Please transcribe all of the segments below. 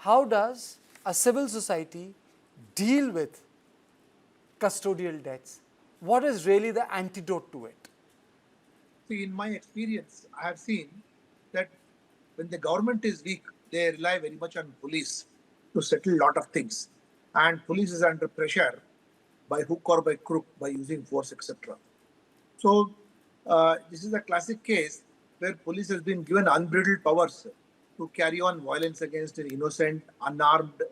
how does a civil society deal with custodial deaths? What is really the antidote to it? See, in my experience, I have seen that when the government is weak, they rely very much on police to settle a lot of things. And police is under pressure by hook or by crook by using force, etc. So, this is a classic case where police has been given unbridled powers to carry on violence against an innocent, unarmed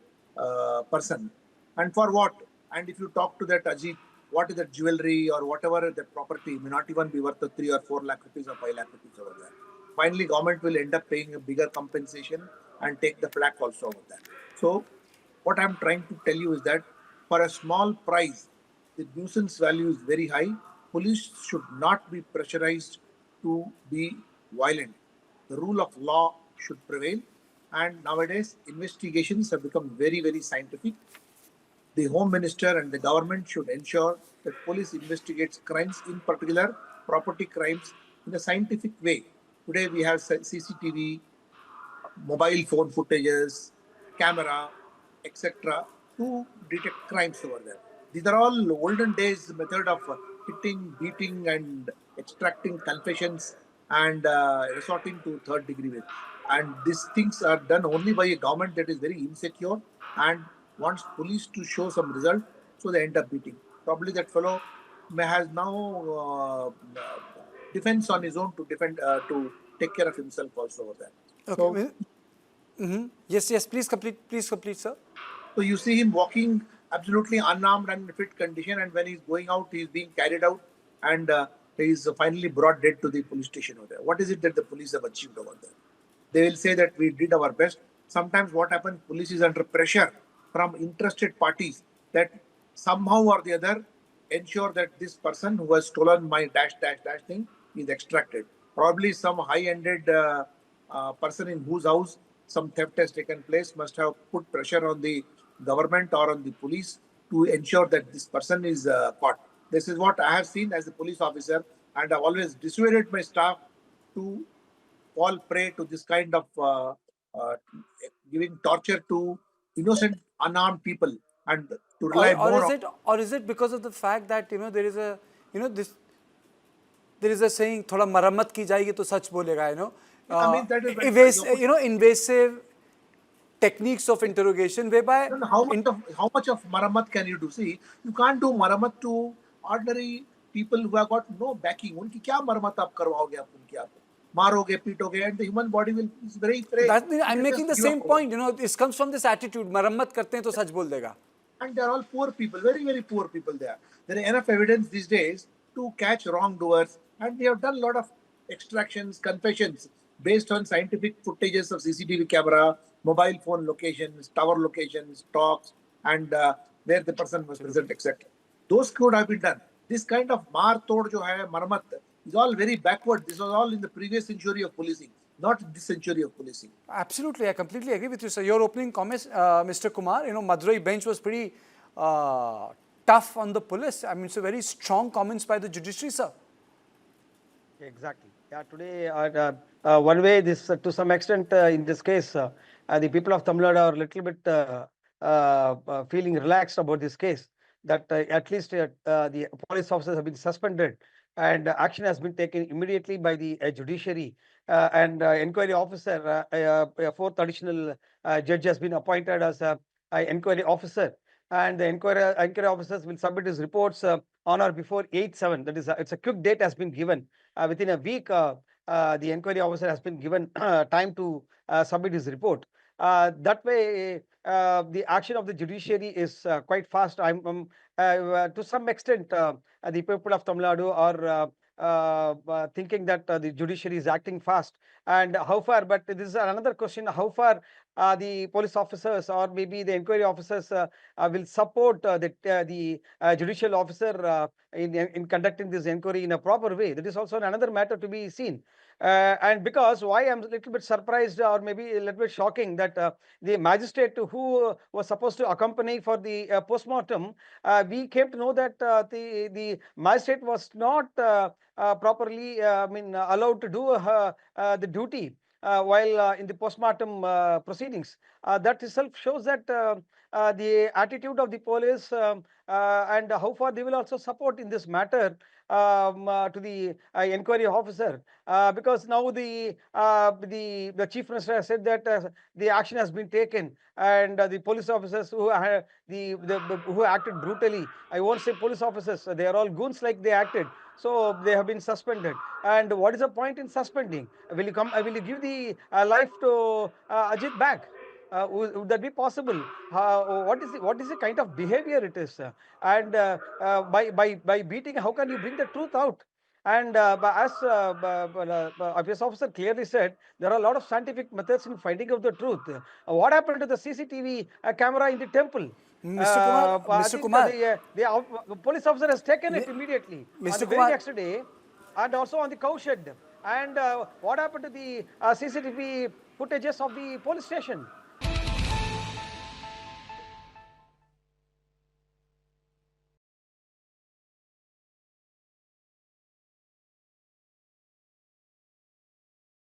person. And for what? And if you talk to that Ajit, what is that jewelry or whatever that property may not even be worth 3 or 4 lakh rupees or 5 lakh rupees over there. Finally, government will end up paying a bigger compensation and take the flak also over that. So, what I'm trying to tell you is that for a small price, the nuisance value is very high. Police should not be pressurized to be violent. The rule of law should prevail. And nowadays, investigations have become very, very scientific. The Home Minister and the government should ensure that police investigates crimes, in particular property crimes, in a scientific way. Today we have CCTV, mobile phone footages, camera, etc. to detect crimes over there. These are all olden days method of hitting, beating, and extracting confessions and resorting to third degree way. And these things are done only by a government that is very insecure and wants police to show some result, so they end up beating. Probably that fellow may has now defense on his own to defend to take care of himself also over there. So Okay. Yes, yes, please complete, sir. So you see him walking absolutely unarmed and in fit condition, and when he's going out, he's being carried out, and he is finally brought dead to the police station over there. What is it that the police have achieved over there? They will say that we did our best. Sometimes what happens, police is under pressure from interested parties that somehow or the other ensure that this person who has stolen my dash dash dash thing is extracted. Probably some high-ended person in whose house some theft has taken place must have put pressure on the government or on the police to ensure that this person is caught. This is what I have seen as a police officer, and I've always dissuaded my staff to fall prey to this kind of uh, giving torture to innocent, unarmed people, and to rely Or more is on. it because of the fact that there is a this there is a saying थोड़ा मरम्मत की जाएगी तो सच बोलेगा I mean, that is when you're putting. invasive techniques of interrogation whereby Then in, how much of maramat can you do? See, you can't do maramat to ordinary people who have got no backing. उनकी क्या मरम्मत आप करवाओगे आप उनकी आप मारोगे पीटोगे and the human body will is very frail. that It I'm will making just the give up. same point this comes from this attitude मरम्मत करते हैं तो सच बोल देगा. And they're all poor people, very, very poor people there. There is enough evidence these days to catch wrongdoers, and we have done a lot of extractions, confessions based on scientific footages of CCTV camera, mobile phone locations, tower locations, talks, and where the person was present, etc. Those could have been done. This kind of mar tod jo hai, marmat, is all very backward. This was all in the previous century of policing, not this century of policing. Absolutely, I completely agree with you, sir. Your opening comments, Mr. Kumar, Madurai bench was pretty tough on the police. I mean, it's a very strong comments by the judiciary, sir. Exactly. Yeah, today, one way, this to some extent, in this case, the people of Tamil Nadu are a little bit feeling relaxed about this case, that at least the police officers have been suspended and action has been taken immediately by the judiciary, and inquiry officer, a fourth additional judge has been appointed as a inquiry officer, and the inquiry officers will submit his reports on or before 8/7. That is, it's a quick date has been given. Within a week, the inquiry officer has been given time to submit his report. That way, the action of the judiciary is quite fast. To some extent, the people of Tamil Nadu are thinking that the judiciary is acting fast. And how far, but this is another question, how far the police officers or maybe the inquiry officers will support the judicial officer in conducting this inquiry in a proper way. That is also another matter to be seen. And because why I'm a little bit surprised or maybe a little bit shocking that the magistrate who was supposed to accompany for the post-mortem, we came to know that the magistrate was not properly, allowed to do the duty. while in the post-mortem proceedings. That itself shows that the attitude of the police and how far they will also support in this matter to the inquiry officer, because now the chief minister has said that the action has been taken, and the police officers who acted brutally, I won't say police officers, they are all goons like they acted, so they have been suspended. And what is the point in suspending? Will you give the life to Ajit back? Would that be possible? What is the kind of behavior it is? By beating, how can you bring the truth out? And as IPS officer clearly said, there are a lot of scientific methods in finding out the truth. What happened to the CCTV camera in the temple? Mr. Kumar, I Mr. think Kumar, the police officer has taken it immediately on Mr. the very Kumar, next day, and also on the cow shed. And what happened to the CCTV footages of the police station?